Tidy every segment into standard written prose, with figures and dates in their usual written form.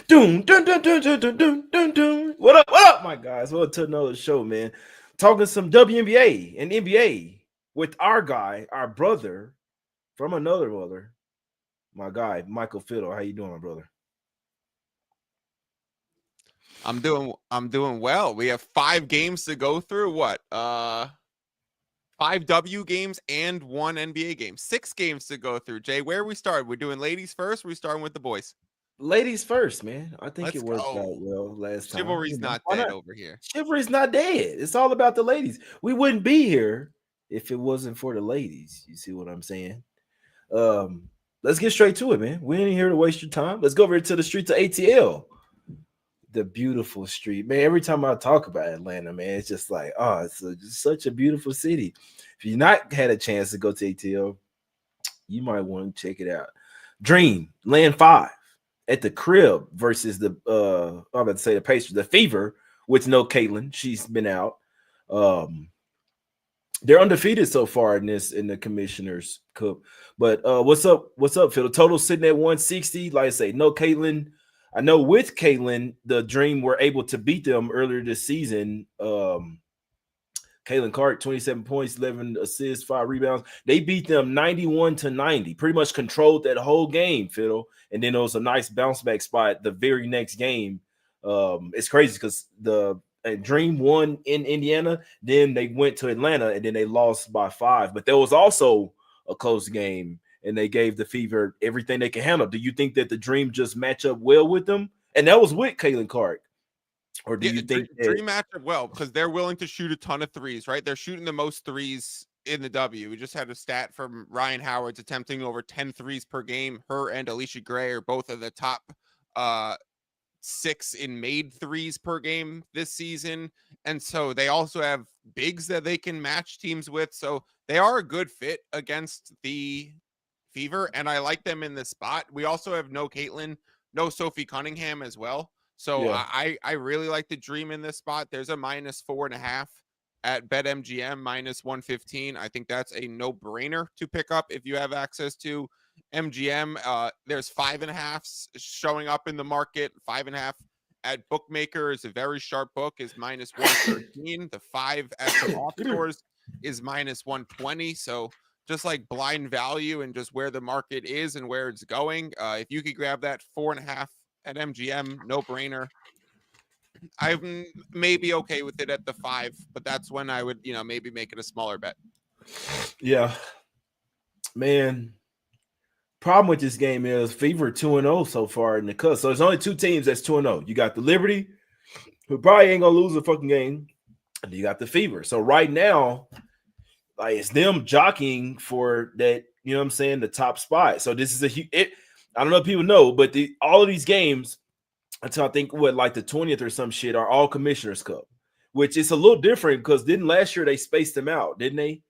Doom, dun, dun, dun, dun, dun, dun, dun, dun. What up, my guys? Welcome to another show, man. Talking some WNBA and NBA with our guy, our brother from another mother, my guy, Michael Fiddle. How you doing, my brother? I'm doing well. We have 5 games to go through. What? 5 W games and 1 NBA game. 6 games to go through. Jay, where we start? We're doing ladies first. We're starting with the boys. Ladies first, man. I think it Let's worked out go. well last time. Chivalry's not Why dead not? over here. Chivalry's not dead. It's all about the ladies. We wouldn't be here if it wasn't for the ladies. You see what I'm saying? Um, let's get straight to it, man. We ain't here to waste your time. Let's go over to the streets of ATL. The beautiful street, man. Every time I talk about Atlanta, man, it's just like, oh, just such a beautiful city. If you not had a chance to go to ATL, you might want to check it out. Dream Land 5 at the crib versus the I'm about to say the Pacers, the Fever with no Caitlin. She's been out. Um, they're undefeated so far in the Commissioner's Cup. But what's up? What's up, Phil? The total sitting at 160. Like I say, no Caitlin. I know with Caitlin, the Dream were able to beat them earlier this season. Caitlin Clark, 27 points, 11 assists, 5 rebounds. They beat them 91-90. Pretty much controlled that whole game, Fiddle. And then it was a nice bounce back spot the very next game. It's crazy because the Dream won in Indiana, then they went to Atlanta, and then they lost by 5. But there was also a close game, and they gave the Fever everything they can handle. Do you think that the Dream just match up well with them? And that was with Caitlin Clark. Or do you think that Dream matchup well because they're willing to shoot a ton of threes, right? They're shooting the most threes in the W. We just had a stat from Ryan Howard's attempting over 10 threes per game. Her and Alicia Gray are both of the top 6 in made threes per game this season. And so they also have bigs that they can match teams with. So they are a good fit against the Fever. And I like them in this spot. We also have no Caitlin, no Sophie Cunningham as well. So yeah. I really like the Dream in this spot. There's a -4.5 at BetMGM, -115. I think that's a no-brainer to pick up if you have access to MGM. There's 5.5s showing up in the market. 5.5 at Bookmaker is a very sharp book, is -113. The 5 at the box scores is -120. So just like blind value and just where the market is and where it's going. If you could grab that 4.5 at MGM, no brainer. I'm maybe okay with it at the 5, but that's when I would, maybe make it a smaller bet. Yeah. Man, problem with this game is Fever 2-0 so far in the cup. So there's only 2 teams that's 2-0. You got the Liberty, who probably ain't gonna lose a fucking game, and you got the Fever. So right now, like it's them jockeying for that, you know what I'm saying, the top spot. So this is I don't know if people know, but all of these games until I think like the 20th or some shit are all Commissioners Cup, which is a little different because didn't last year they spaced them out, didn't they?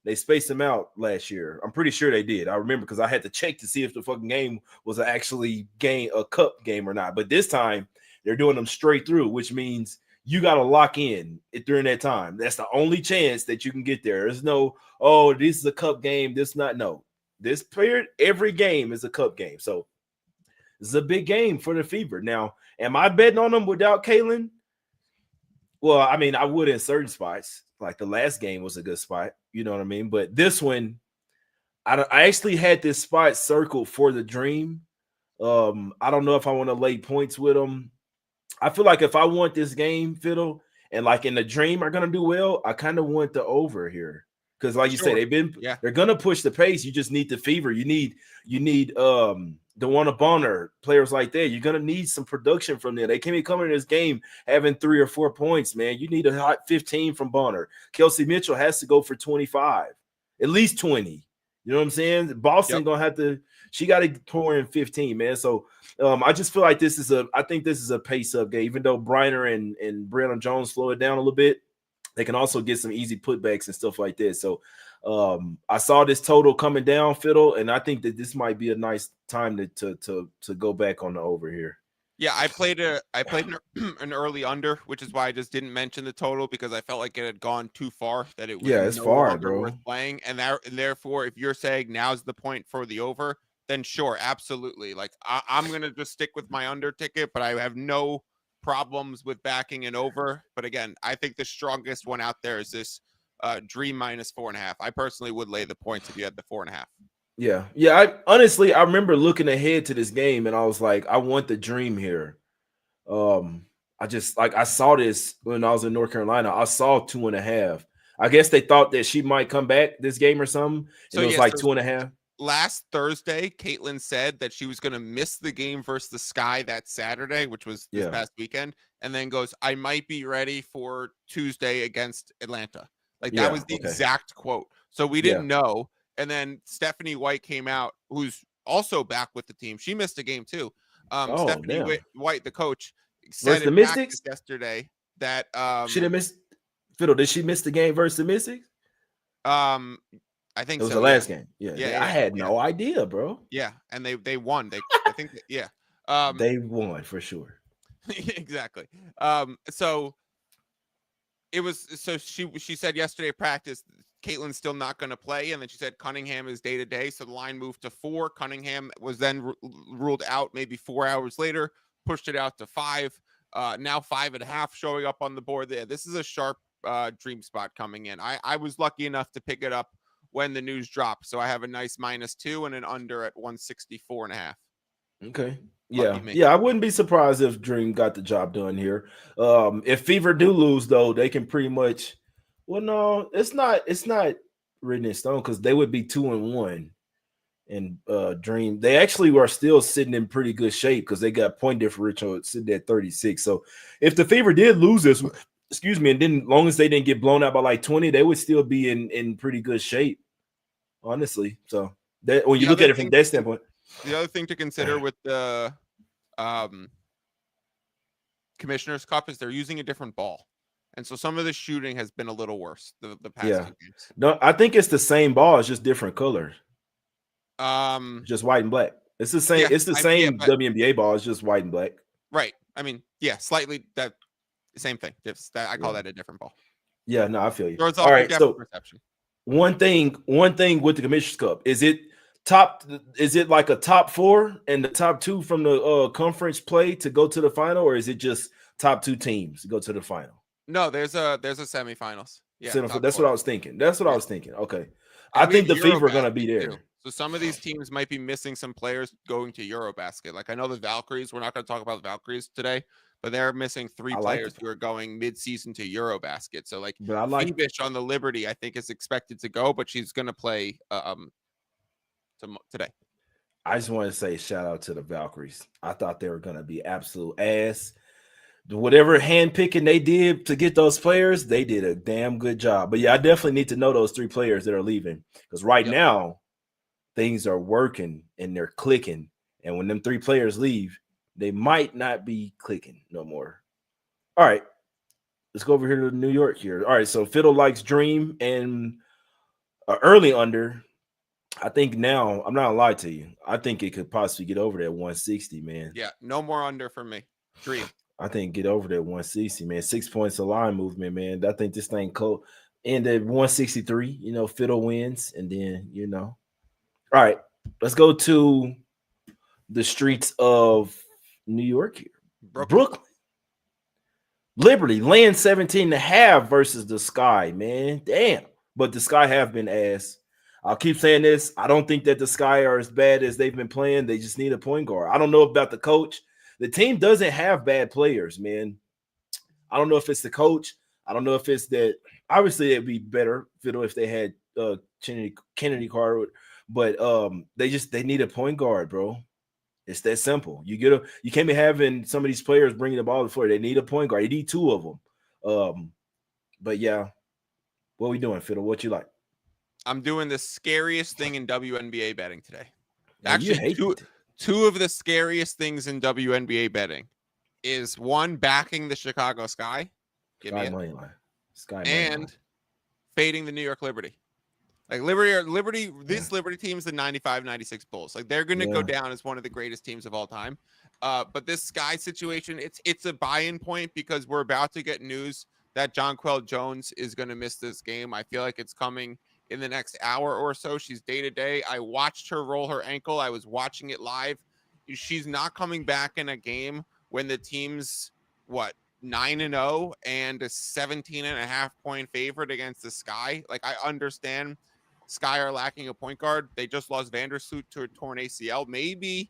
They spaced them out last year. I'm pretty sure they did. I remember because I had to check to see if the fucking game was actually a cup game or not. But this time they're doing them straight through, which means you got to lock in it during that time. That's the only chance that you can get there. There's no, oh, this is a cup game. This not no. This period, every game is a cup game. So this is a big game for the Fever. Now, am I betting on them without Caitlin? Well, I mean, I would in certain spots. Like the last game was a good spot. You know what I mean? But this one, I actually had this spot circled for the Dream. I don't know if I want to lay points with them. I feel like if I want this game, Fiddle, and like in the Dream are gonna do well, I kind of want the over here. Because like you said, Sure. Yeah. they're gonna push the pace. You just need the Fever. You need DeWanna Bonner, players like that. You're gonna need some production from them. They can't be coming in this game having 3 or 4 points, man. You need a hot 15 from Bonner. Kelsey Mitchell has to go for 25, at least 20. You know what I'm saying? Boston Yep. gonna have to. She got to pour in 15, man. So I just feel like I think this is a pace up game. Even though Briner and Brandon Jones slow it down a little bit, they can also get some easy putbacks and stuff like that. So I saw this total coming down, Fiddle, and I think that this might be a nice time to go back on the over here. Yeah, I played an early under, which is why I just didn't mention the total because I felt like it had gone too far, that it was Yeah, it's no far, longer worth bro. playing. And therefore, if you're saying now's the point for the over, then sure, absolutely. Like I'm gonna just stick with my under ticket, but I have no problems with backing an over. But again, I think the strongest one out there is this Dream minus 4.5. I personally would lay the points if you had the 4.5. Yeah. Yeah. I remember looking ahead to this game and I was like, I want the Dream here. I just like I saw this when I was in North Carolina. I saw 2.5. I guess they thought that she might come back this game or something, So and it was yeah, like so 2.5. last Thursday, Caitlin said that she was going to miss the game versus the Sky that Saturday, which was this Yeah. past weekend, and then goes, I might be ready for Tuesday against Atlanta. Like that Yeah. was the Okay. exact quote. So we Yeah. didn't know. And then Stephanie White came out, who's also back with the team. She missed a game too. Oh, Stephanie damn. White, the coach, said Versus the in practice Mystics? yesterday that She didn't miss Fiddle. Did she miss the game versus the Mystics? um I think It was so. the Yeah. last game. Yeah. Yeah. I Yeah. had Yeah. no idea, bro. Yeah. And they won. I think yeah. Um They won for sure. exactly. So it was so she said yesterday at practice, Caitlin's still not going to play, and then she said Cunningham is day to day, so the line moved to 4. Cunningham was then ruled out maybe 4 hours later, pushed it out to 5. Now 5.5 showing up on the board there. This is a sharp dream spot coming in. I was lucky enough to pick it up when the news dropped, so I have a nice -2 and an under at 164.5. Okay. Lucky Yeah. me. Yeah. I wouldn't be surprised if Dream got the job done here. If Fever do lose, though, they can pretty much well, no, it's not written in stone because they would be 2-1. And Dream, they actually were still sitting in pretty good shape because they got point differential sitting at 36. So if the Fever did lose this, excuse me, and then long as they didn't get blown out by like 20, they would still be in pretty good shape, honestly. So that when you The look other at it from thing that standpoint, the other thing to consider with the um Commissioner's Cup is they're using a different ball. And so some of the shooting has been a little worse the past yeah. two games. No, I think it's the same ball, it's just different colors, Um just white and black. It's the same. yeah, It's the yeah, same but WNBA ball. It's just white and black. right. I mean, yeah, slightly that same thing. I call Yeah. that a different ball. Yeah. No, I feel you. Throws All off your right. depth So perception. one thing with the Commissioner's Cup is it top? Is it like a top 4 and the top 2 from the conference play to go to the final, or is it just top 2 teams to go to the final? No, there's a semifinals. Yeah, top That's what four. I was thinking. That's what I Yeah. was thinking. Okay, I And we think have the FIFA are gonna Eurobasket be too. there. So some of these teams might be missing some players going to Eurobasket. Like I know the Valkyries, we're not going to talk about the Valkyries today, but they're missing 3 I like players it, who are going mid-season to Eurobasket. So like but I like. Phoenix on the Liberty, I think is expected to go, but she's going to play today. I just want to say shout out to the Valkyries. I thought they were gonna be absolute ass. Whatever hand picking they did to get those players, they did a damn good job. But yeah, I definitely need to know those 3 players that are leaving because right Yep. now things are working and they're clicking. And when them 3 players leave, they might not be clicking no more. All right, let's go over here to New York here. All right, so Fiddle likes Dream and early under. I think now I'm not gonna lie to you. I think it could possibly get over that 160, man. Yeah, no more under for me. Dream. I think get over that 160, man. 6 points of line movement, man. I think this thing cold. And at 163, Fiddle wins, and then All right, let's go to the streets of New York here. Brooklyn. Liberty laying 17.5 versus the Sky, man. Damn. But the Sky have been ass. I'll keep saying this. I don't think that the Sky are as bad as they've been playing. They just need a point guard. I don't know about the coach. The team doesn't have bad players, man. I don't know if it's the coach. I don't know if it's that. Obviously, it'd be better, Fiddle, if they had Kennedy Carter, but they need a point guard, bro. It's that simple. You can't be having some of these players bringing the ball before. They need a point guard. You need 2 of them. But yeah, what we doing, Fiddle? What you like? I'm doing the scariest thing in WNBA betting today. Man, you Actually, hate it. two of the scariest things in WNBA betting is one backing the Chicago Sky, Sky money line. Sky money and line. fading the New York Liberty. Like Liberty, this Liberty team's the 95-96 Bulls. Like they're going to go down as one of the greatest teams of all time. But this Sky situation, it's a buy-in point because we're about to get news that Jonquel Jones is going to miss this game. I feel like it's coming in the next hour or so. She's day to day. I watched her roll her ankle. I was watching it live. She's not coming back in a game when the team's 9-0 and a 17.5-point favorite against the Sky. Like, I understand Sky are lacking a point guard. They just lost Vandersloot to a torn ACL. Maybe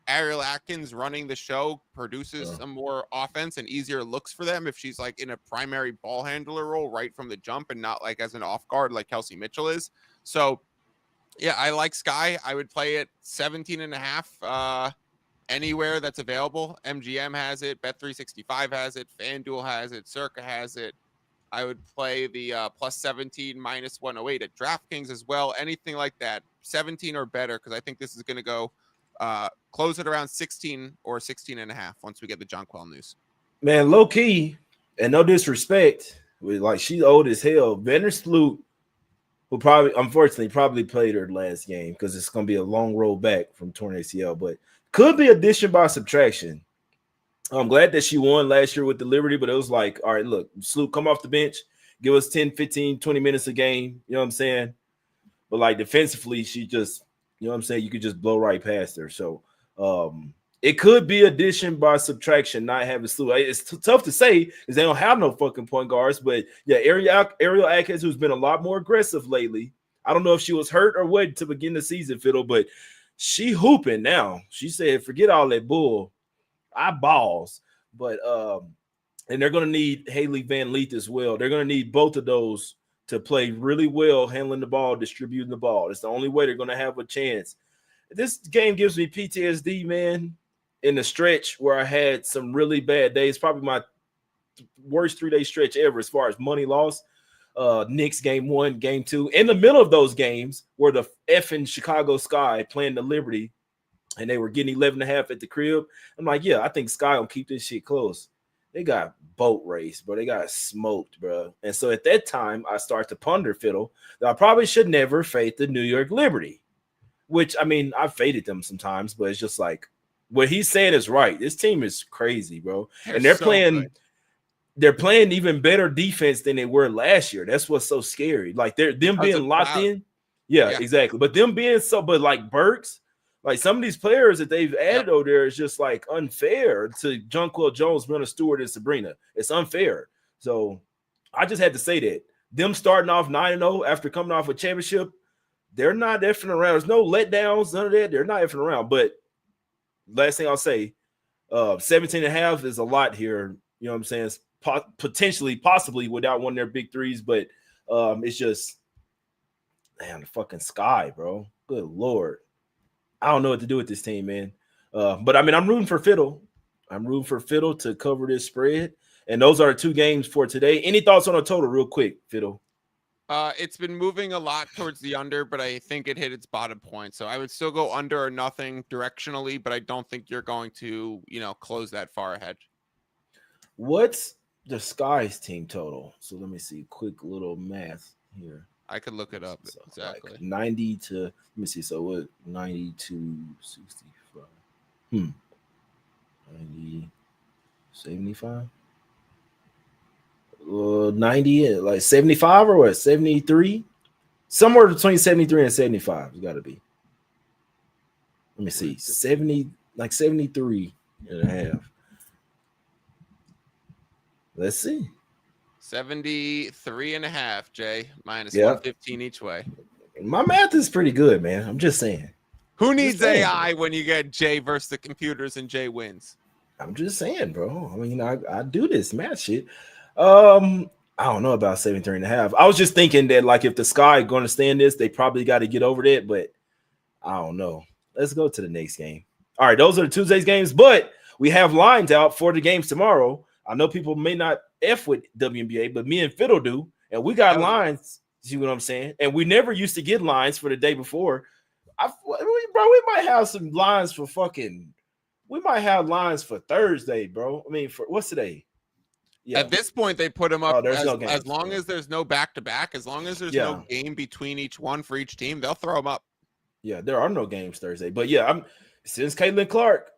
Ariel Atkins running the show produces some more offense and easier looks for them if she's like in a primary ball handler role right from the jump and not like as an off guard like Kelsey Mitchell is. So yeah, I like Sky. I would play it 17.5 anywhere that's available. MGM has it, Bet365 has it, FanDuel has it, Circa has it. I would play the plus 17 minus 108 at DraftKings as well. Anything like that, 17 or better, because I think this is going to go close it around 16 or 16.5 once we get the Jonquel news. Man, low key, and no disrespect, like she's old as hell. Vandersloot, who unfortunately played her last game because it's going to be a long roll back from torn ACL, but could be addition by subtraction. I'm glad that she won last year with the Liberty, but it was like, all right, look, Sloot, come off the bench, give us 10, 15, 20 minutes a game. You know what I'm saying? But like defensively, she just, you know what I'm saying? You could just blow right past her. So it could be addition by subtraction, not having Sloot. It's tough to say because they don't have no fucking point guards. But yeah, Ariel Atkins, who's been a lot more aggressive lately. I don't know if she was hurt or what to begin the season, Fiddle, but she hooping now. She said, forget all that bull. Eyeballs, but and they're going to need Haley Van Leet as well. They're going to need both of those to play really well, handling the ball, distributing the ball. It's the only way they're going to have a chance. This game gives me PTSD, man, in the stretch where I had some really bad days, probably my worst 3-day stretch ever as far as money loss. Knicks game 1, game 2. In the middle of those games were the effing Chicago Sky playing the Liberty, and they were getting 11.5 at the crib. I'm like, yeah, I think Sky will keep this shit close. They got boat race, bro. They got smoked, bro. And so at that time, I start to ponder, Fiddle, that I probably should never fade the New York Liberty, which, I mean, I've faded them sometimes, but it's just like what he's saying is right. This team is crazy, bro. And they're playing even better defense than they were last year. That's what's so scary. Like them being locked in. Yeah, exactly. But them being but like Burks, like some of these players that they've added over there is just like unfair to Jonquel Jones, Brenna Stewart, and Sabrina. It's unfair. So I just had to say that. Them starting off 9-0 after coming off a championship, they're not effing around. There's no letdowns, none of that. They're not effing around. But last thing I'll say, 17.5 is a lot here. You know what I'm saying? It's possibly without one of their big threes, but it's just, man, the fucking Sky, bro. Good Lord. I don't know what to do with this team, man. But I mean, I'm rooting for Fiddle. I'm rooting for Fiddle to cover this spread. And those are the 2 games for today. Any thoughts on a total real quick, Fiddle? It's been moving a lot towards the under, but I think it hit its bottom point. So I would still go under or nothing directionally, but I don't think you're going to, close that far ahead. What's the Sky's team total? So let me see. Quick little math here. I could look it up. So exactly. Like 90 to, let me see. So what? 90 to 65. 90, 75? 90, like 75 or what? 73? Somewhere between 73 and 75. It's got to be. Let me see. 70, like 73 and a half. Let's see. 73.5, Jay, minus 115 each way. My math is pretty good, man. I'm just saying. Who needs AI when you get Jay versus the computers and Jay wins? I'm just saying, bro. I mean, I do this math shit. I don't know about 73.5. I was just thinking that, like, if the Sky going to stay in this, they probably got to get over that, but I don't know. Let's go to the next game. All right, those are the Tuesday's games, but we have lines out for the games tomorrow. I know people may not F with WNBA, but me and Fiddle do, and we got lines. See what I'm saying? And we never used to get lines for the day before. We might have some lines for we might have lines for Thursday, bro. I mean, for what's today? Yeah. At this point, they put them up as long as there's no back-to-back, as long as there's no game between each one for each team, they'll throw them up. Yeah, there are no games Thursday. But yeah, since Caitlin Clark.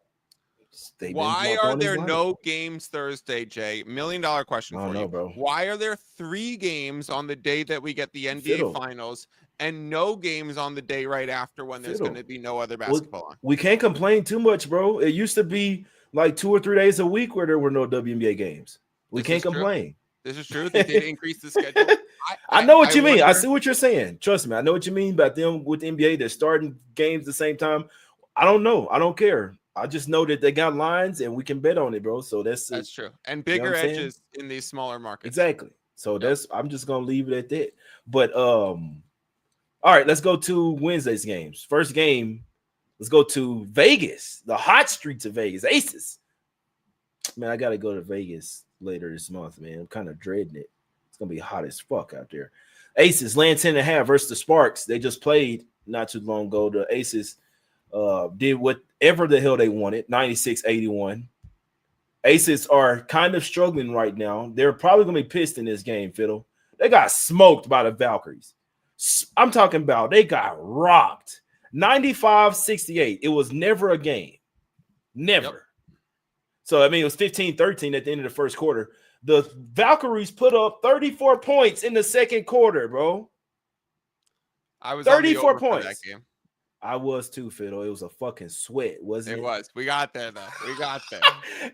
Why are there no games Thursday, Jay? $1 million question for you, bro. Why are there 3 games on the day that we get the NBA Finals and no games on the day right after when there's going Fiddle. to be no other Well, basketball on. we can't complain too much, bro. It used to be like 2 or 3 days a week where there were no WNBA games. We This can't is true. complain. This is true. They did increase the schedule. I know what I you mean. I wonder, see what you're saying. Trust me. I know what you mean about them with the NBA. They're starting games the same time. I don't know. I don't care. I just know that they got lines and we can bet on it, bro. So that's true. And you know what bigger I'm saying? edges in these smaller markets. Exactly. So Yep. I'm just gonna leave it at that. But all right, let's go to Wednesday's games. First game, let's go to Vegas, the hot streets of Vegas, Aces. Man, I gotta go to Vegas later this month, man. I'm kind of dreading it. It's gonna be hot as fuck out there. Aces laying 10.5 versus the Sparks. They just played not too long ago. The Aces did whatever the hell they wanted, 96-81. Aces are kind of struggling right now. They're probably gonna be pissed in this game, Fiddle. They got smoked by the Valkyries. I'm talking about they got rocked. 95-68. It was never a game. Never. Yep. So, I mean, it was 15-13 at the end of the first quarter. The Valkyries put up 34 points in the second quarter, bro. I was 34 on the over points. for that game. I was too, Fiddle. It was a fucking sweat, wasn't it? It was. We got there, though. We got there.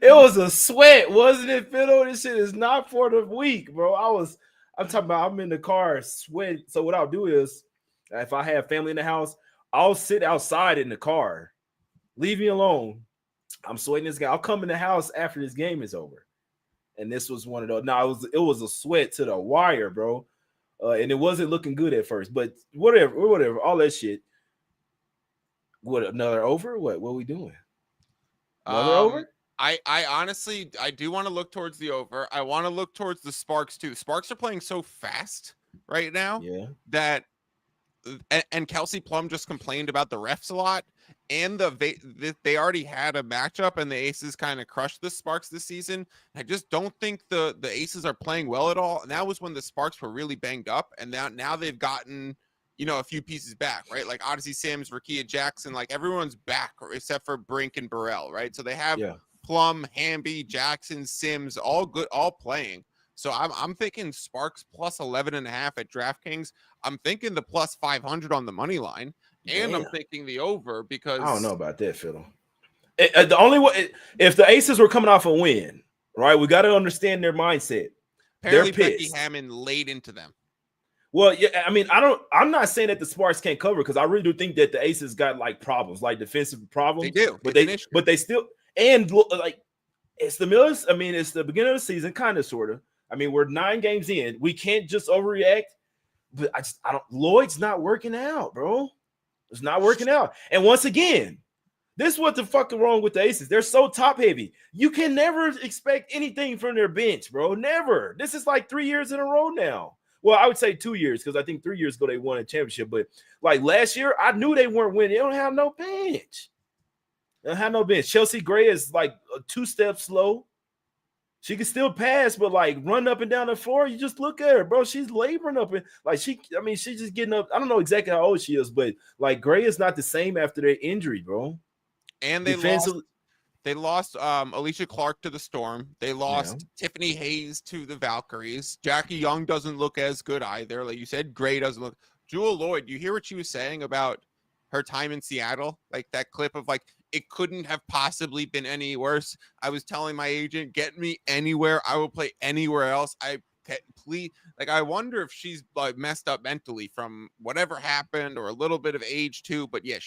It was a sweat, wasn't it, Fiddle? This shit is not for the weak, bro. I'm talking about I'm in the car sweating. So what I'll do is, if I have family in the house, I'll sit outside in the car. Leave me alone. I'm sweating this guy. I'll come in the house after this game is over. And this was one of those. No, it was a sweat to the wire, bro. And it wasn't looking good at first. But whatever, all that shit. What, another over? What are we doing? Another over? I honestly, I do want to look towards the over. I want to look towards the Sparks too. Sparks are playing so fast right now that, and Kelsey Plum just complained about the refs a lot. And they already had a matchup, and the Aces kind of crushed the Sparks this season. I just don't think the Aces are playing well at all. And that was when the Sparks were really banged up, and now they've gotten, a few pieces back, right? Like Odyssey Sims, Rakia Jackson, like everyone's back except for Brink and Burrell, right? So they have Plum, Hamby, Jackson, Sims, all good, all playing. So I'm thinking Sparks plus 11.5 at DraftKings. I'm thinking the plus 500 on the money line. And I'm thinking the over because I don't know about that, Fiddle. The only way, if the Aces were coming off a win, right? We got to understand their mindset. Apparently, they're Becky pissed. Hammond laid into them. Well, yeah, I mean, I'm not saying that the Sparks can't cover because I really do think that the Aces got like problems, like defensive problems. They do, but they still, and like it's the Millers. I mean, it's the beginning of the season, kind of, sort of. I mean, we're 9 games in. We can't just overreact. But I don't. Lloyd's not working out, bro. It's not working out. And once again, this is what the fuck is wrong with the Aces. They're so top heavy. You can never expect anything from their bench, bro. Never. This is like 3 years in a row now. Well, I would say 2 years because I think 3 years ago they won a championship. But like last year, I knew they weren't winning. They don't have no bench. They don't have no bench. Chelsea Gray is like 2 steps slow. She can still pass, but like run up and down the floor. You just look at her, bro. She's laboring up and like she's just getting up. I don't know exactly how old she is, but like Gray is not the same after their injury, bro. And they lost Alicia Clark to the Storm. They lost Tiffany Hayes to the Valkyries. Jackie Young doesn't look as good either. Like you said, Gray doesn't look. Jewel Lloyd, you hear what she was saying about her time in Seattle? Like that clip of like, it couldn't have possibly been any worse. I was telling my agent, get me anywhere. I will play anywhere else. I wonder if she's like messed up mentally from whatever happened or a little bit of age too. But yeah,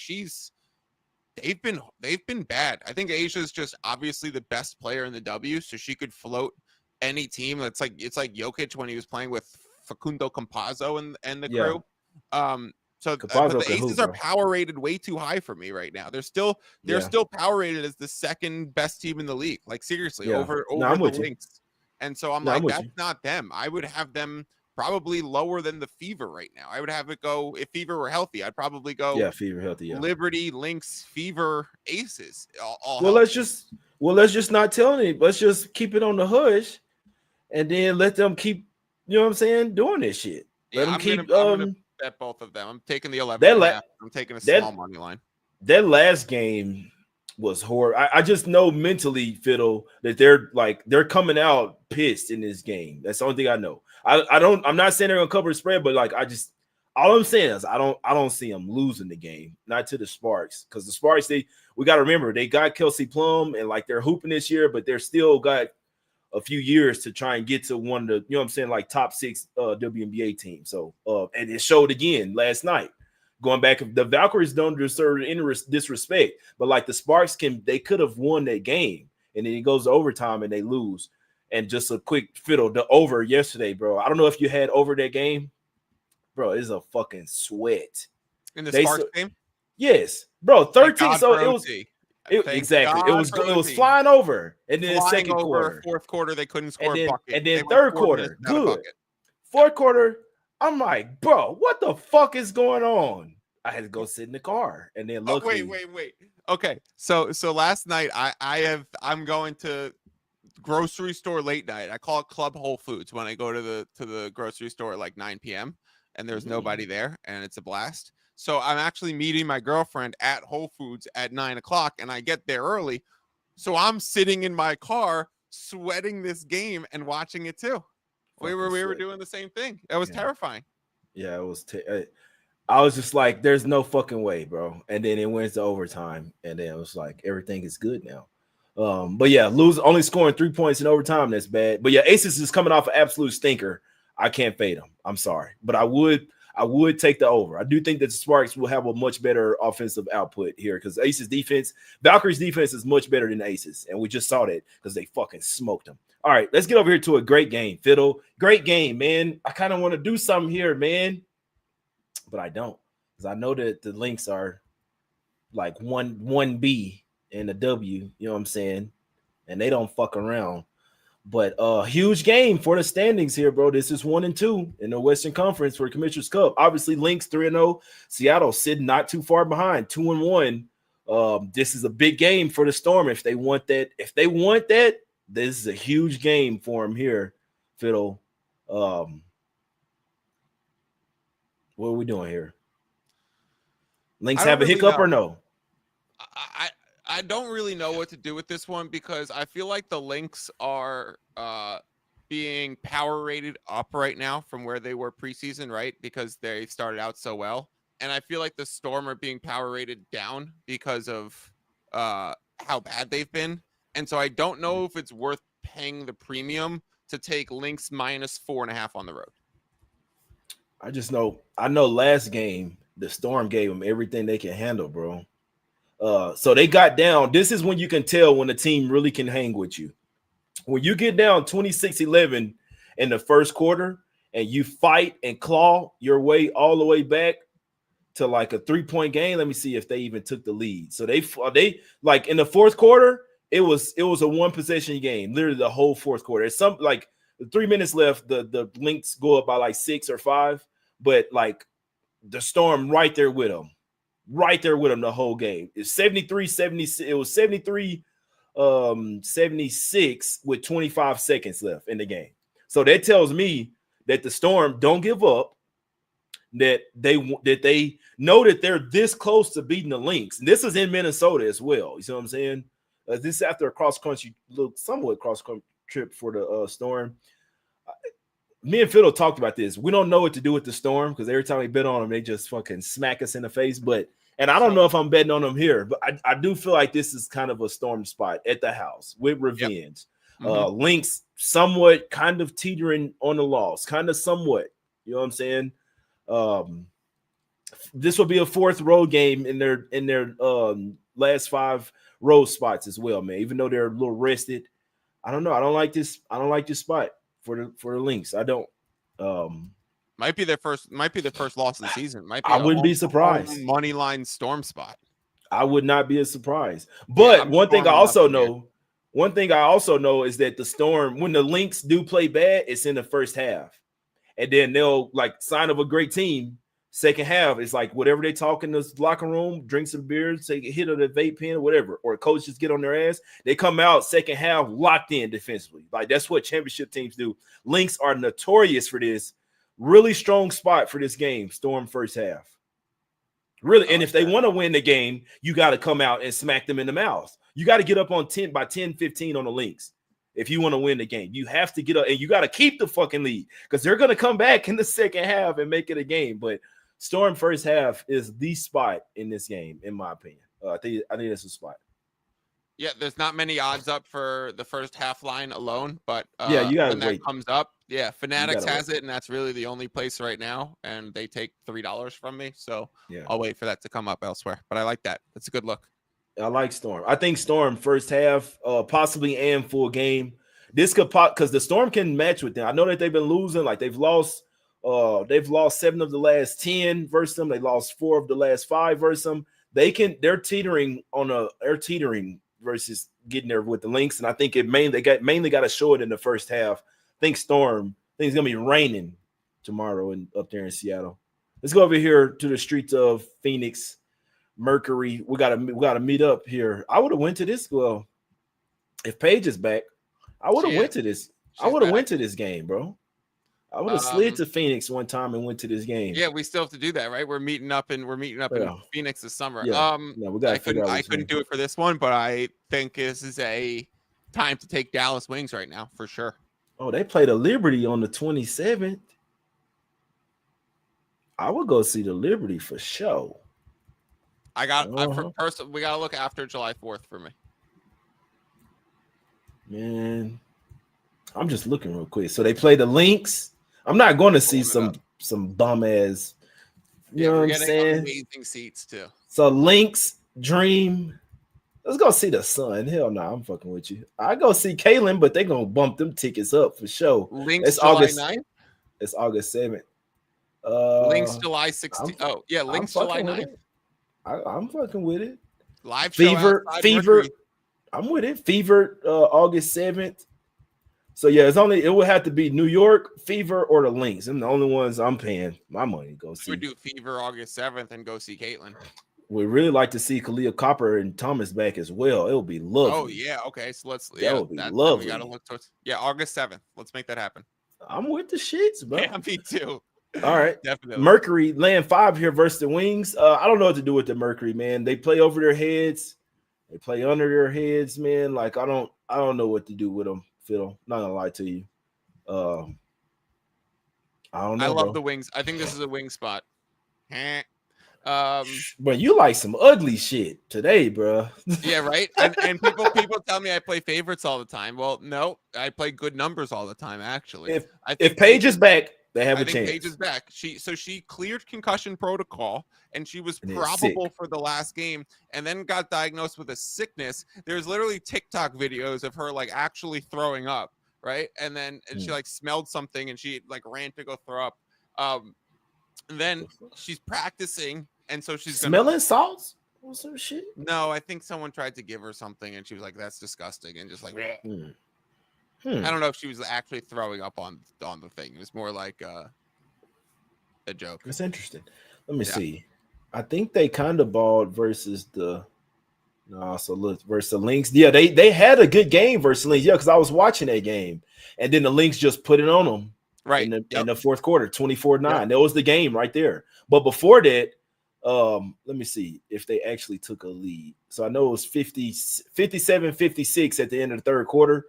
they've been bad. I think Asia's just obviously the best player in the W, so she could float any team. It's like Jokic when he was playing with Facundo Campazzo and the crew. But the Aces are power rated way too high for me right now. They're still power rated as the second best team in the league. Like seriously, over the Lynx. And so I'm like, that's not them. I would have them probably lower than the Fever right now. I would have it go, if Fever were healthy, I'd probably go Fever healthy, Liberty, Lynx, Fever, Aces. Let's just not tell any. Let's just keep it on the hush and then let them keep, you know what I'm saying, doing this shit. Let them keep I'm gonna bet both of them. I'm taking the 11. I'm taking a small money line. That last game was horrible. I just know mentally, Fiddle, that they're coming out pissed in this game. That's the only thing I know. I'm not saying they're gonna cover the spread, but like All I'm saying is I don't see them losing the game, not to the Sparks, because the Sparks, we got to remember they got Kelsey Plum and like they're hooping this year, but they're still got a few years to try and get to one of the, you know what I'm saying, like top 6 WNBA teams. So and it showed again last night. Going back, the Valkyries don't deserve any disrespect, but like the Sparks they could have won that game, and then it goes to overtime and they lose. And just a quick fiddle, the over yesterday, bro. I don't know if you had over that game, bro. It's a fucking sweat in the Sparks game. Yes, bro. 13. So it was exactly. God it was flying over, and then flying second quarter, fourth quarter they couldn't score a bucket, and then third quarter, good. Fourth quarter, I'm like, bro, what the fuck is going on? I had to go sit in the car, and then luckily, wait. Okay, so last night I'm going to grocery store late night. I call it Club Whole Foods when I go to the grocery store at like 9 p.m. and there's nobody there, and it's a blast. So I'm actually meeting my girlfriend at Whole Foods at 9 o'clock, and I get there early. So I'm sitting in my car sweating this game and watching it too. We were doing the same thing. It was terrifying. Yeah, it was. I was just like, "There's no fucking way, bro." And then it went to overtime, and then it was like, everything is good now. But yeah, only scoring 3 points in overtime. That's bad. But yeah, Aces is coming off an absolute stinker. I can't fade them. I'm sorry, but I would take the over. I do think that the Sparks will have a much better offensive output here because Aces defense, Valkyrie's defense is much better than Aces, and we just saw that because they fucking smoked them. All right, let's get over here to a great game, Fiddle. Great game, man. I kind of want to do something here, man, but I don't because I know that the Lynx are like 1B and a W. You know what I'm saying? And they don't fuck around. But huge game for the standings here, bro. This is 1 and 2 in the Western Conference for the Commissioner's Cup. Obviously, Lynx 3-0. Seattle sitting not too far behind, 2-1. This is a big game for the Storm if they want that. This is a huge game for them here, Fiddle. What are we doing here? Lynx have a hiccup or no? I don't really know what to do with this one because I feel like the Lynx are being power rated up right now from where they were preseason, right? Because they started out so well. And I feel like the Storm are being power rated down because of how bad they've been. And so I don't know if it's worth paying the premium to take Lynx -4.5 on the road. I know last game, the Storm gave them everything they can handle, bro. So they got down. This is when you can tell when a team really can hang with you. When you get down 26-11 in the first quarter and you fight and claw your way all the way back to like a 3-point game. Let me see if they even took the lead. So they like in the fourth quarter, it was a 1 possession game, literally the whole fourth quarter. It's some like 3 minutes left. The Lynx go up by like 6 or 5, but like the Storm right there with them the whole game. It's 73-76. It was 73-76 with 25 seconds left in the game. So that tells me that the Storm don't give up, that they know that they're this close to beating the Lynx. And this is in Minnesota as well. You see what I'm saying? This is after a somewhat cross-country trip for the Storm. Me and Fiddle talked about this. We don't know what to do with the Storm because every time we bet on them, they just fucking smack us in the face. And I don't know if I'm betting on them here, but I do feel like this is kind of a Storm spot at the house with revenge. Yep. Lynx somewhat kind of teetering on the loss, kind of somewhat. You know what I'm saying? This will be a 4th road game in their last 5 road spots as well, man. Even though they're a little rested, I don't know. I don't like this spot for the Lynx. I don't. Might be their first loss of the season. I wouldn't be surprised. Money line Storm spot. I would not be a surprise. But one thing I also know is that the Storm, when the Lynx do play bad, it's in the first half. And then they'll like sign of a great team. Second half, it's like whatever they talk in the locker room, drink some beers, take a hit of the vape pen or whatever, or coaches get on their ass. They come out second half locked in defensively. Like that's what championship teams do. Lynx are notorious for this. Really strong spot for this game, Storm first half. Really, and if they want to win the game, you got to come out and smack them in the mouth. You got to get up on 10 by 10-15 on the Lynx. If you want to win the game, you have to get up and you got to keep the fucking lead because they're going to come back in the second half and make it a game. But Storm first half is the spot in this game, in my opinion. I think that's a spot. Yeah, there's not many odds up for the first half line alone, but Yeah, you gotta when that wait. comes up, yeah, Fanatics gotta has it, and that's really the only place right now, and they take $3 from me, so Yeah, I'll wait for that to come up elsewhere. But I like that. That's a good look. I like Storm. I think Storm first half, possibly and full game. This could pop because the Storm can match with them. I know that they've been losing, like they've lost 7 of the last 10 versus them. They lost 4 of the last 5 versus them. They're teetering versus getting there with the Lynx. And I think they mainly got to show it in the first half. I think it's gonna be raining tomorrow up there in Seattle. Let's go over here to the streets of Phoenix. Mercury. We gotta meet up here. I would have went to this. Well, if Paige is back, I would have went to this. I would have went to this game, bro. I would have slid to Phoenix one time and went to this game. Yeah, we still have to do that, right? We're meeting up in Phoenix this summer. Yeah. We gotta I couldn't do it for this one, but I think this is a time to take Dallas Wings right now for sure. Oh, they play the Liberty on the 27th. I would go see the Liberty for sure. We got to look after July 4th for me. Man, I'm just looking real quick. So they play the Lynx. I'm not going to see some bum ass. You know what I'm saying? Amazing seats too. So Lynx, Dream. Let's go see the Sun. Hell no, I'm fucking with you. I go see Kaylin, but they gonna bump them tickets up for sure. Lynx July 9th. It's August 7th. Lynx July 16th. Oh yeah, Lynx July 9th. I'm fucking with it. Live Fever. Mercury. I'm with it. Fever, August 7th. So yeah, it would have to be New York, Fever, or the Lynx. I'm the only ones I'm paying my money to go see. We would do Fever August 7th and go see Caitlin. We'd really like to see Kalia Copper and Thomas back as well. It would be lovely. Oh yeah, okay. So that would be lovely. We gotta look towards August 7th. Let's make that happen. I'm with the shits, bro. Yeah, me too. All right. Definitely. Mercury land 5 here versus the Wings. I don't know what to do with the Mercury, man. They play over their heads. They play under their heads, man. Like I don't know what to do with them, Fiddle. Not gonna lie to you. I don't know. I love the Wings. I think this is a wing spot. But you like some ugly shit today, bro. Yeah, right. And people tell me I play favorites all the time. Well, no, I play good numbers all the time. Actually, if Paige is back, they have a chance. Paige is back. She cleared concussion protocol, and she was probable for the last game, and then got diagnosed with a sickness. There's literally TikTok videos of her like actually throwing up, right? And then she like smelled something, and she like ran to go throw up. And then she's practicing, and so she's smelling salts or some shit. No, I think someone tried to give her something, and she was like, "That's disgusting," and just like. I don't know if she was actually throwing up on the thing. It was more like a joke. It's interesting. Let me see. I think they kind of balled versus the versus the Lynx. Yeah, they had a good game versus Lynx. Yeah, because I was watching that game, and then the Lynx just put it on them. Right in the fourth quarter, 24-9. That was the game right there. But before that, let me see if they actually took a lead. So I know it was 57-56 at the end of the third quarter.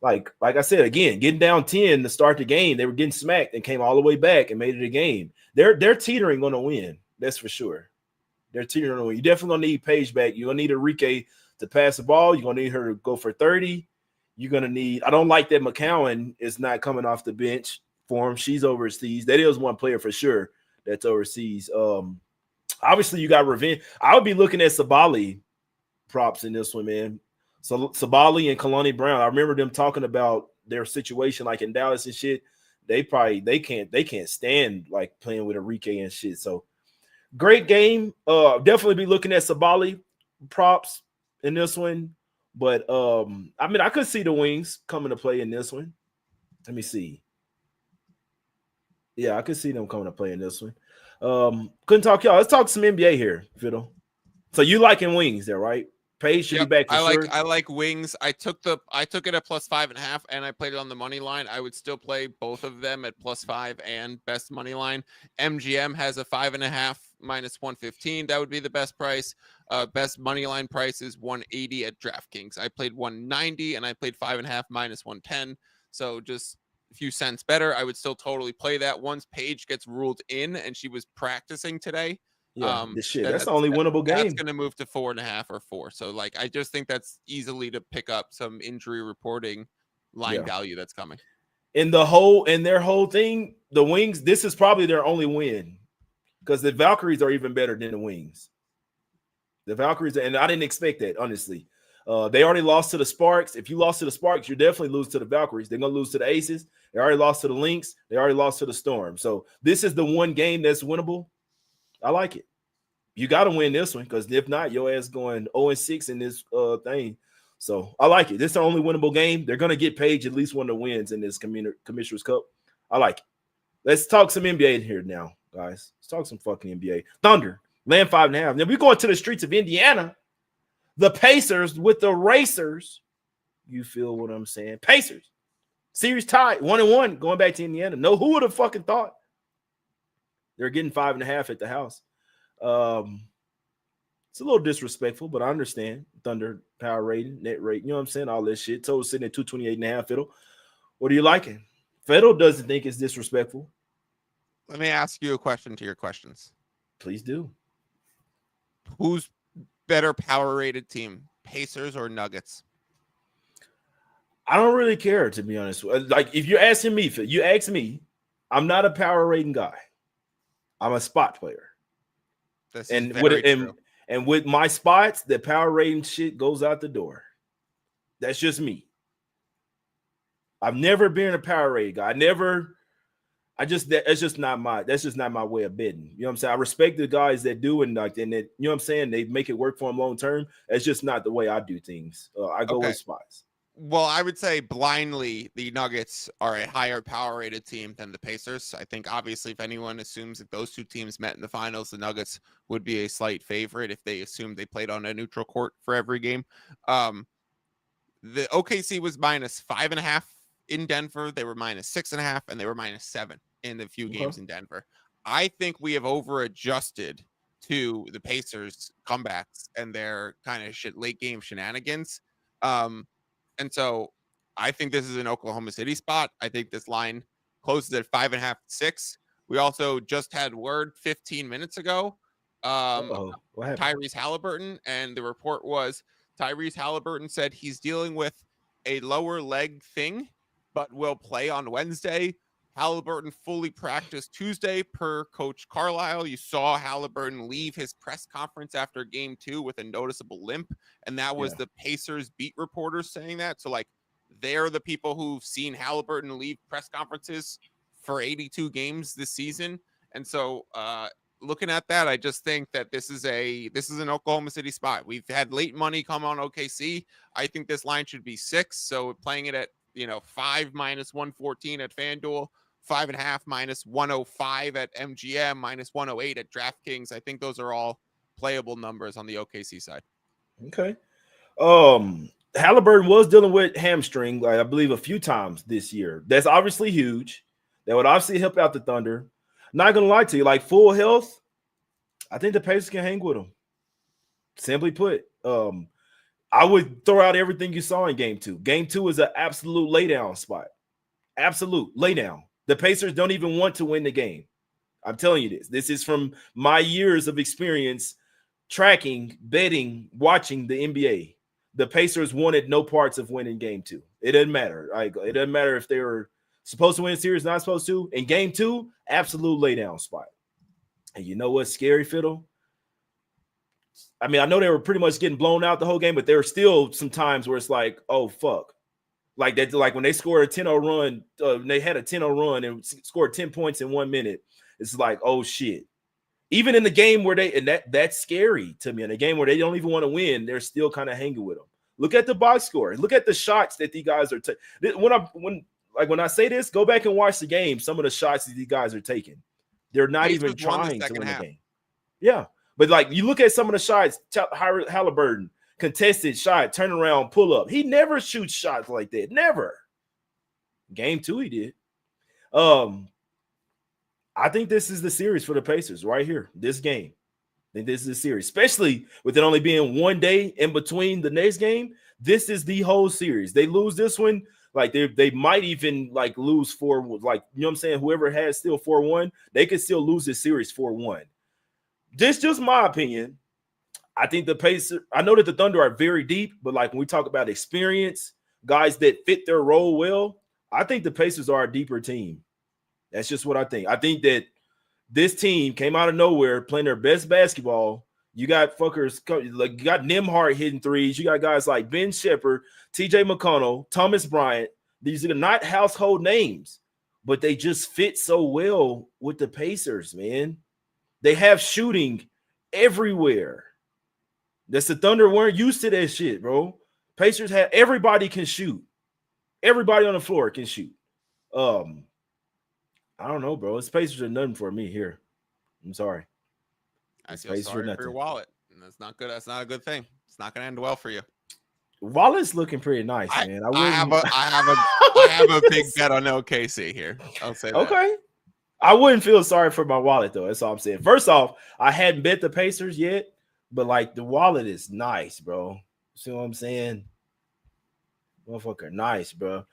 Like I said, again, getting down 10 to start the game, they were getting smacked and came all the way back and made it a game. They're teetering on a win. That's for sure. They're teetering on a win. You're definitely gonna need Paige back. You're gonna need Enrique to pass the ball. You're gonna need her to go for 30. You're gonna need. I don't like that McCowan is not coming off the bench for him. She's overseas. That is one player for sure that's overseas. Obviously you got revenge. I would be looking at Sabali props in this one, man. So Sabali and Kalani Brown, I remember them talking about their situation like in Dallas and shit. They can't stand like playing with Enrique and shit. So great game. Definitely be looking at Sabali props in this one. But I mean, I could see the Wings coming to play in this one. Let me see. Yeah, I could see them coming to play in this one. Couldn't talk y'all. Let's talk some NBA here, Fiddle. So you liking Wings there, right? Paige should be back for sure. I like Wings. I took it at +5.5, and I played it on the money line. I would still play both of them at +5 and best money line. MGM has a 5.5 -115. That would be the best price. Best money line price is 180 at DraftKings. I played 190, and I played 5.5 -110. So just few cents better, I would still totally play that. Once Paige gets ruled in and she was practicing today, Yeah, this shit. then That's the only winnable that's game. going to move to 4.5 or 4. So like, I just think that's easily to pick up some injury reporting line value that's coming. In their whole thing, the Wings, this is probably their only win because the Valkyries are even better than the Wings. The Valkyries, and I didn't expect that, honestly. They already lost to the Sparks. If you lost to the Sparks, you definitely lose to the Valkyries. They're going to lose to the Aces. They already lost to the Lynx. They already lost to the Storm. So this is the one game that's winnable. I like it. You got to win this one because if not, your ass going 0-6 in this thing. So I like it. This is the only winnable game. They're going to get Paige at least one of the wins in this Commissioner's Cup. I like it. Let's talk some NBA here now, guys. Let's talk some fucking NBA. Thunder, land 5.5. Now we're going to the streets of Indiana. The Pacers with the Racers. You feel what I'm saying? Pacers. Series tied 1-1 going back to Indiana. No, who would have fucking thought? They're getting 5.5 at the house. It's a little disrespectful, but I understand. Thunder power rating, net rate, you know what I'm saying? All this shit. Total sitting at 228.5. Fiddle, what are you liking? Fiddle doesn't think it's disrespectful. Let me ask you a question to your questions. Please do. Who's better power rated team, Pacers or Nuggets? I don't really care, to be honest. Like, if you're asking me, you ask me, I'm not a power rating guy. I'm a spot player. And with my spots, the power rating shit goes out the door. That's just me. I've never been a power rating guy. That's just not my way of bidding. You know what I'm saying? I respect the guys that do, and that, you know what I'm saying? They make it work for them long term. It's just not the way I do things. I go with spots. Well, I would say blindly the Nuggets are a higher power rated team than the Pacers. I think obviously if anyone assumes that those two teams met in the finals, the Nuggets would be a slight favorite if they assumed they played on a neutral court for every game. The OKC was -5.5 in Denver. They were -6.5, and they were -7 in the few games in Denver. I think we have over adjusted to the Pacers comebacks and their kind of late game shenanigans. And so I think this is an Oklahoma City spot. I think this line closes at 5.5, 6. We also just had word 15 minutes ago. Tyrese Halliburton, and the report was Tyrese Halliburton said he's dealing with a lower leg thing, but will play on Wednesday. Halliburton fully practiced Tuesday per Coach Carlisle. You saw Halliburton leave his press conference after game 2 with a noticeable limp. And that was the Pacers beat reporters saying that. So like, they're the people who've seen Halliburton leave press conferences for 82 games this season. And so looking at that, I just think that this is an Oklahoma City spot. We've had late money come on OKC. I think this line should be 6. So playing it at 5 -114 at FanDuel, 5.5 -105 at MGM, -108 at DraftKings. I think those are all playable numbers on the OKC side. Okay. Halliburton was dealing with hamstring, I believe, a few times this year. That's obviously huge. That would obviously help out the Thunder. Not gonna lie to you, like full health, I think the Pacers can hang with them. Simply put, I would throw out everything you saw in game 2. Game 2 is an absolute laydown spot. Absolute laydown. The Pacers don't even want to win the game. I'm telling you this. This is from my years of experience tracking, betting, watching the NBA. The Pacers wanted no parts of winning game 2. It doesn't matter. It doesn't matter if they were supposed to win the series, not supposed to. In game 2, absolute laydown spot. And you know what's scary, Fiddle? I mean, I know they were pretty much getting blown out the whole game, but there were still some times where it's like, oh, fuck. Like that, like when they scored a 10-0 run, they had a 10-0 run and scored 10 points in 1 minute. It's like, oh, shit. Even in the game where that's scary to me. In a game where they don't even want to win, they're still kind of hanging with them. Look at the box score. Look at the shots that these guys are taking. When I say this, go back and watch the game. Some of the shots that these guys are taking. They're not even trying to win the game. Yeah. But like you look at some of the shots, Halliburton, contested shot, turn around, pull up. He never shoots shots like that. Never. Game 2, he did. I think this is the series for the Pacers right here. This game. I think this is the series, especially with it only being 1 day in between the next game. This is the whole series. They lose this one, Like they might even like lose 4, like, you know what I'm saying? Whoever has still 4-1, they could still lose this series 4-1. This just my opinion. I think the Pacers, I know that the Thunder are very deep, but like when we talk about experience, guys that fit their role well, I think the Pacers are a deeper team. That's just what I think. I think that this team came out of nowhere playing their best basketball. You got fuckers, like you got Nembhard hitting threes. You got guys like Ben Shepherd, TJ McConnell, Thomas Bryant. These are not household names, but they just fit so well with the Pacers, man. They have shooting everywhere. That's the Thunder weren't used to that shit, bro. Pacers have everybody can shoot. Everybody on the floor can shoot. I don't know, bro. It's Pacers are nothing for me here. I'm sorry. I feel sorry for your wallet. And that's not good. That's not a good thing. It's not going to end well for you. Wallet's looking pretty nice, man. I have a big bet on OKC here. I'll say that. Okay. I wouldn't feel sorry for my wallet though. That's all I'm saying. First off, I hadn't bet the Pacers yet, but like the wallet is nice, bro. See what I'm saying? Motherfucker, nice, bro.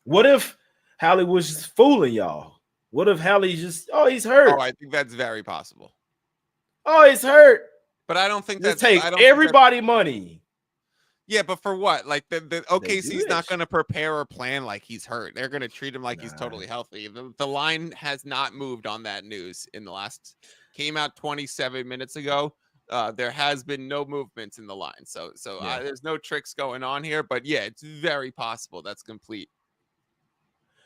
What if Hallie was just fooling y'all? What if Hallie just he's hurt? Oh, I think that's very possible. Oh, he's hurt. But I don't think that's take everybody money. Yeah, but for what? Like the OKC's not going to prepare or plan like he's hurt. They're going to treat him like he's totally healthy. The line has not moved on that news in the last came out 27 minutes ago. There has been no movements in the line. So there's no tricks going on here, but yeah, it's very possible that's complete.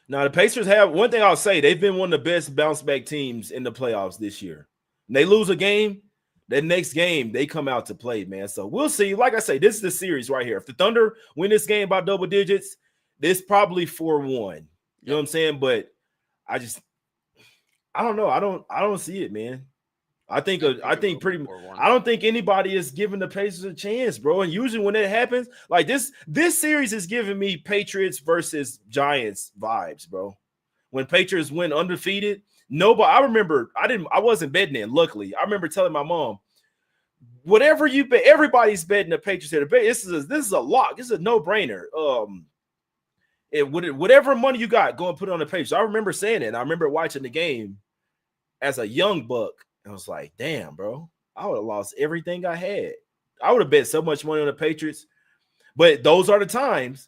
Now the Pacers have one thing I'll say, they've been one of the best bounce back teams in the playoffs this year. And they lose a game, that next game, they come out to play, man. So we'll see. Like I say, this is the series right here. If the Thunder win this game by double digits, this probably 4-1. You know what I'm saying? But I don't know. I don't see it, man. I don't think anybody is giving the Pacers a chance, bro. And usually when that happens, like this series is giving me Patriots versus Giants vibes, bro. When Patriots went undefeated, nobody. I wasn't betting it. Luckily, I remember telling my mom, whatever you bet, everybody's betting the Patriots here. This is a lock. This is a no-brainer. Whatever money you got, go and put it on the Patriots. I remember saying it. And I remember watching the game as a young buck. I was like, damn, bro, I would have lost everything I had. I would have bet so much money on the Patriots. But those are the times.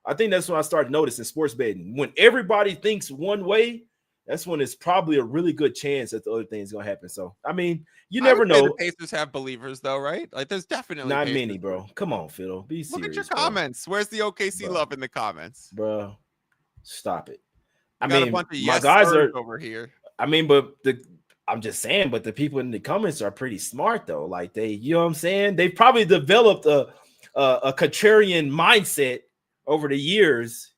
I think that's when I started noticing sports betting. When everybody thinks one way, that's when it's probably a really good chance that the other thing is going to happen. So, I mean, you never know. The Pacers have believers, though, right? Like, there's definitely not many, bro. Come on, Fiddle. Be serious. Look at your comments. Where's the OKC love in the comments? Bro, stop it. I mean, a bunch of my guys are over here. I mean, I'm just saying, but the people in the comments are pretty smart, though. Like, you know what I'm saying? They've probably developed a contrarian mindset over the years.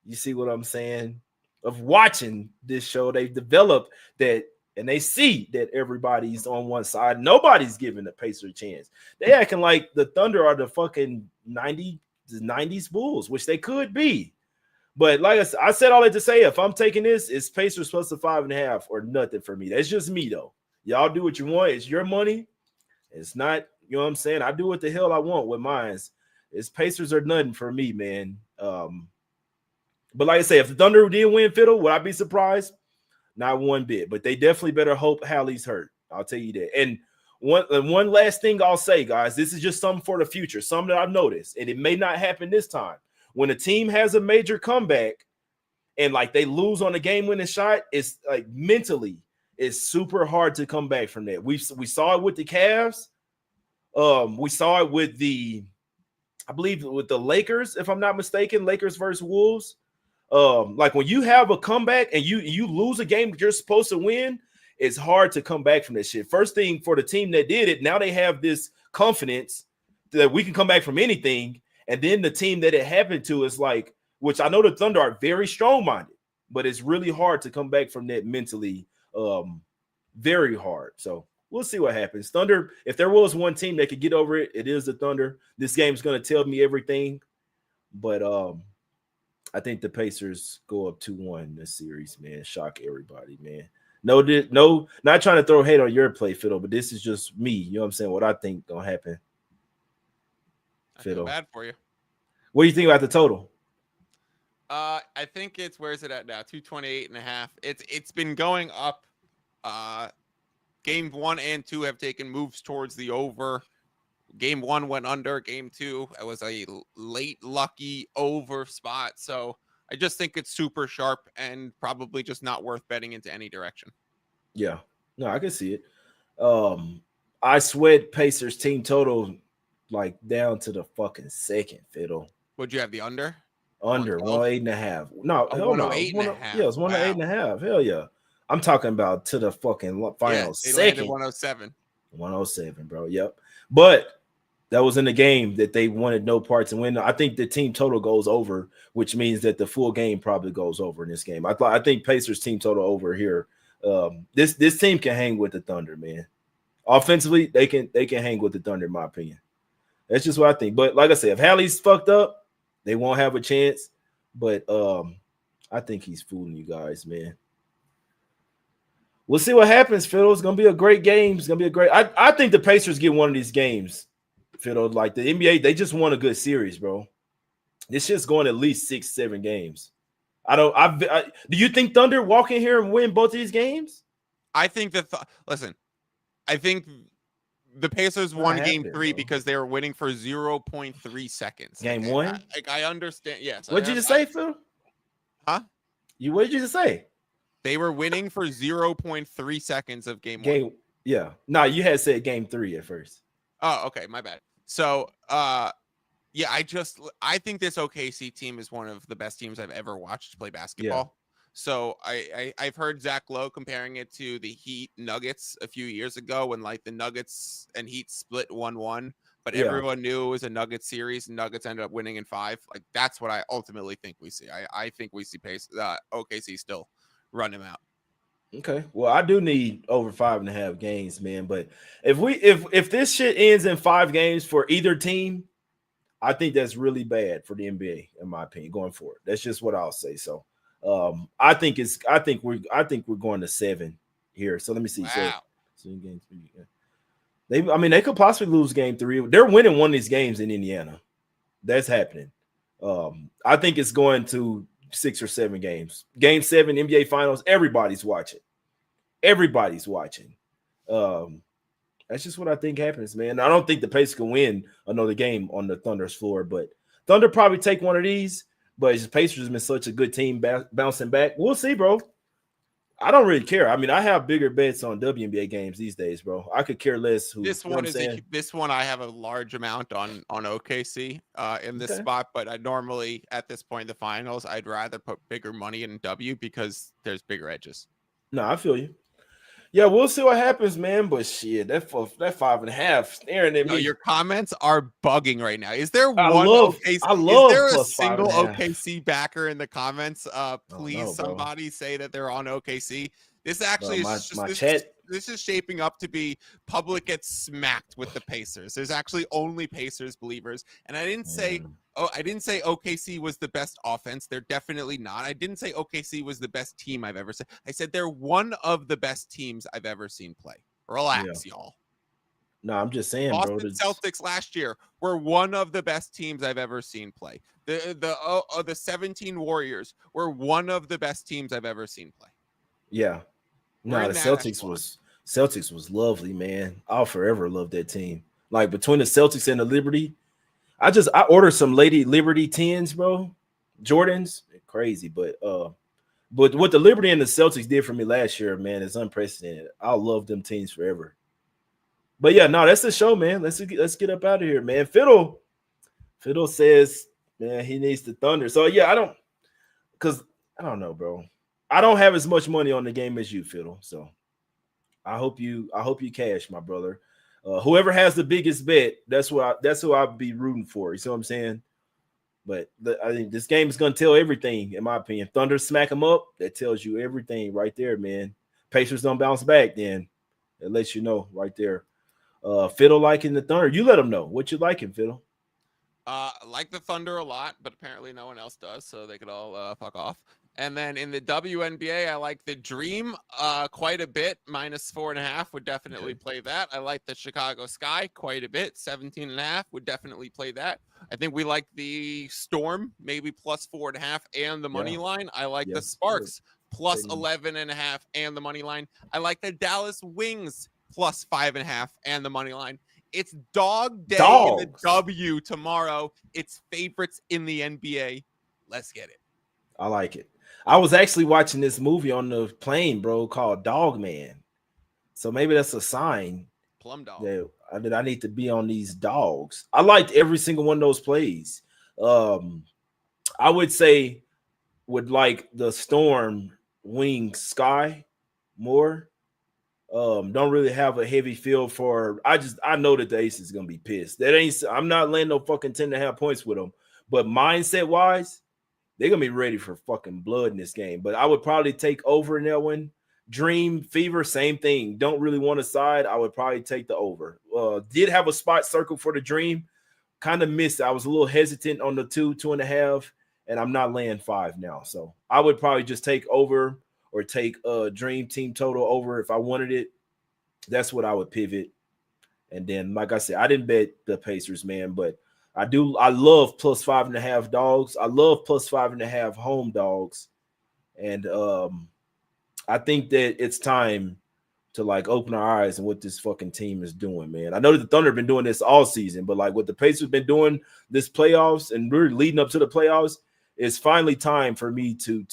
You see what I'm saying? Of watching this show, they've developed that, and they see that everybody's on one side. Nobody's giving the Pacers a chance. They acting like the Thunder are the fucking 90s Bulls, which they could be. But like I said all that to say, if I'm taking this, it's Pacers plus the 5.5 or nothing for me. That's just me, though. Y'all do what you want. It's your money. It's not, you know what I'm saying? I do what the hell I want with mine. It's Pacers or nothing for me, man. But like I say, if the Thunder did win, Fiddle, would I be surprised? Not one bit. But they definitely better hope Hallie's hurt. I'll tell you that. And one last thing I'll say, guys, this is just something for the future, something that I've noticed, and it may not happen this time. When a team has a major comeback and like they lose on a game-winning shot, it's like mentally, it's super hard to come back from that. We saw it with the Cavs. We saw it with I believe with the Lakers, if I'm not mistaken, Lakers versus Wolves. Like when you have a comeback and you lose a game that you're supposed to win, it's hard to come back from that shit. First thing for the team that did it, now they have this confidence that we can come back from anything. And then the team that it happened to is like, which I know the Thunder are very strong-minded, but it's really hard to come back from that mentally, very hard. So we'll see what happens. Thunder, if there was one team that could get over it, it is the Thunder. This game's going to tell me everything. But I think the Pacers go up 2-1 this series, man. Shock everybody, man. No, not trying to throw hate on your play, Fiddle, but this is just me. You know what I'm saying? What I think going to happen. I feel bad for you. What do you think about the total? I think it's, where is it at now? 228.5. It's been going up. Game 1 and 2 have taken moves towards the over. Game 1 went under. Game 2, it was a late lucky over spot. So I just think it's super sharp and probably just not worth betting into any direction. Yeah. No, I can see it. I sweat Pacers team total like down to the fucking second, Fiddle. Would you have the under? Under 108.5. No, Oh, hell no. 108.5. Yeah, it's 108.5. Hell yeah. I'm talking about to the fucking final They landed second. 107. 107, bro. Yep. But that was in the game that they wanted no parts in win. I think the team total goes over, which means that the full game probably goes over in this game. I think Pacers team total over here. This team can hang with the Thunder, man. Offensively, they can hang with the Thunder, in my opinion. That's just what I think. But like I said, if Hallie's fucked up, they won't have a chance. But I think he's fooling you guys, man. We'll see what happens, Fiddle. It's gonna be a great game. It's gonna be a great. I think the Pacers get one of these games, Fiddle. Like the NBA, they just won a good series, bro. This shit's going at least 6-7 games. Do you think Thunder walk in here and win both of these games? I think listen, I think the Pacers won game 3 because they were winning for 0.3 seconds. Game 1? I understand. Yes. What did you just say, Phil? Huh? What did you just say? They were winning for 0.3 seconds of game 1. Yeah. No, you had said game 3 at first. Oh, okay. My bad. So, yeah, I think this OKC team is one of the best teams I've ever watched play basketball. Yeah. So I've heard Zach Lowe comparing it to the Heat Nuggets a few years ago when like the Nuggets and Heat split 1-1, but everyone knew it was a Nuggets series and Nuggets ended up winning in 5. Like that's what I ultimately think we see. I think we see OKC still run him out. Okay. Well, I do need over 5.5 games, man. But if this shit ends in 5 games for either team, I think that's really bad for the NBA, in my opinion, going forward. That's just what I'll say. So I think we're going to 7 here. So let me see. Wow. So game 3. They could possibly lose game 3. They're winning one of these games in Indiana. That's happening. I think it's going to 6 or 7 games. Game 7, NBA Finals. Everybody's watching. That's just what I think happens, man. I don't think the Pacers can win another game on the Thunder's floor, but Thunder probably take one of these. But the Pacers has been such a good team bouncing back. We'll see, bro. I don't really care. I mean, I have bigger bets on WNBA games these days, bro. I could care less. This one I have a large amount on OKC in this spot, but I normally at this point in the finals, I'd rather put bigger money in W because there's bigger edges. No, I feel you. Yeah, we'll see what happens, man. But shit, that 5.5 staring at me. Your comments are bugging right now. Is there OKC? Is there a single OKC backer in the comments? Please, somebody say that they're on OKC. This actually this is shaping up to be public gets smacked with the Pacers. There's actually only Pacers believers, and I didn't say OKC was the best offense. They're definitely not. I didn't say OKC was the best team I've ever seen. I said they're one of the best teams I've ever seen play. Relax, y'all. No, I'm just saying, Boston bro. Celtics last year were one of the best teams I've ever seen play. The 17 Warriors were one of the best teams I've ever seen play. Yeah. No, the Celtics was lovely, man. I'll forever love that team. Like between the Celtics and the Liberty, I ordered some Lady Liberty 10s, bro. Jordans, crazy, but what the Liberty and the Celtics did for me last year, man, is unprecedented. I'll love them teams forever. But yeah, no, that's the show, man. Let's get up out of here, man. Fiddle says, man, he needs the Thunder. So yeah, I don't know, bro. I don't have as much money on the game as you, Fiddle. So I hope you cash, my brother. Whoever has the biggest bet, that's who I'll be rooting for. You see what I'm saying? But I think this game is gonna tell everything, in my opinion. Thunder smack them up. That tells you everything right there, man. Pacers don't bounce back, then it lets you know right there. Fiddle liking the Thunder. You let them know what you liking, Fiddle. I like the Thunder a lot, but apparently no one else does, so they could all fuck off. And then in the WNBA, I like the Dream quite a bit. -4.5 would definitely play that. I like the Chicago Sky quite a bit. 17.5 would definitely play that. I think we like the Storm, maybe +4.5 and the money line. I like the Sparks +11.5 and the money line. I like the Dallas Wings +5.5 and the money line. It's dog day in the W tomorrow. It's favorites in the NBA. Let's get it. I like it. I was actually watching this movie on the plane, bro, called Dog Man. So maybe that's a sign Plum Dog that I need to be on these dogs. I liked every single one of those plays. I would say would like the Storm Wing Sky more. Don't really have a heavy feel for. I know that the Ace is gonna be pissed. I'm not laying no fucking 10.5 points with them. But mindset wise, they're gonna be ready for fucking blood in this game. But I would probably take over in that one. Dream Fever, same thing. Don't really want a side. I would probably take the over. Did have a spot circle for the Dream. Kind of missed. I was a little hesitant on the 2.5, and I'm not laying 5 now. So I would probably just take over or take Dream Team total over if I wanted it. That's what I would pivot. And then, like I said, I didn't bet the Pacers, man, but I love +5.5 dogs. I love +5.5 home dogs. And I think that it's time to like open our eyes and what this fucking team is doing, man. I know that the Thunder have been doing this all season, but like what the Pacers been doing this playoffs and really leading up to the playoffs, it's finally time for me to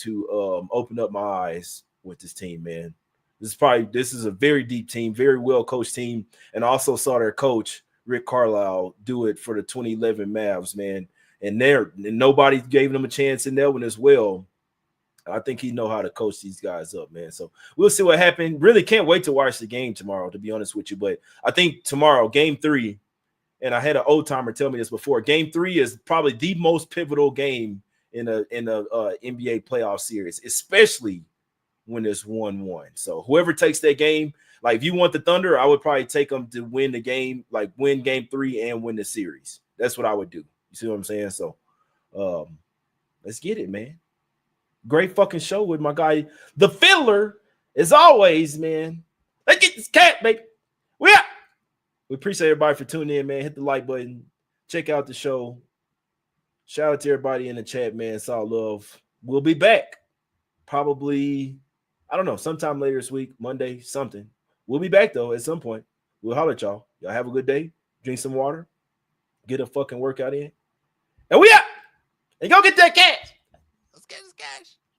open up my eyes with this team, man. This is a very deep team, very well coached team, and I also saw their coach Rick Carlisle do it for the 2011 Mavs, man. And nobody gave them a chance in that one as well. I think he know how to coach these guys up, man. So we'll see what happened. Really can't wait to watch the game tomorrow, to be honest with you. But I think tomorrow, game 3, and I had an old timer tell me this before. Game 3 is probably the most pivotal game in a NBA playoff series, especially when it's 1-1. So whoever takes that game, like if you want the Thunder, I would probably take them to win the game, like win game 3 and win the series. That's what I would do. You see what I'm saying? So let's get it, man. Great fucking show with my guy, the Fiddler, as always, man. Let's get this cat, baby. We appreciate everybody for tuning in, man. Hit the like button. Check out the show. Shout out to everybody in the chat, man. It's all love. We'll be back probably, I don't know, sometime later this week, Monday, something. We'll be back, though, at some point. We'll holler at y'all. Y'all have a good day. Drink some water. Get a fucking workout in. And we out. And go get that cash. Let's get this cash.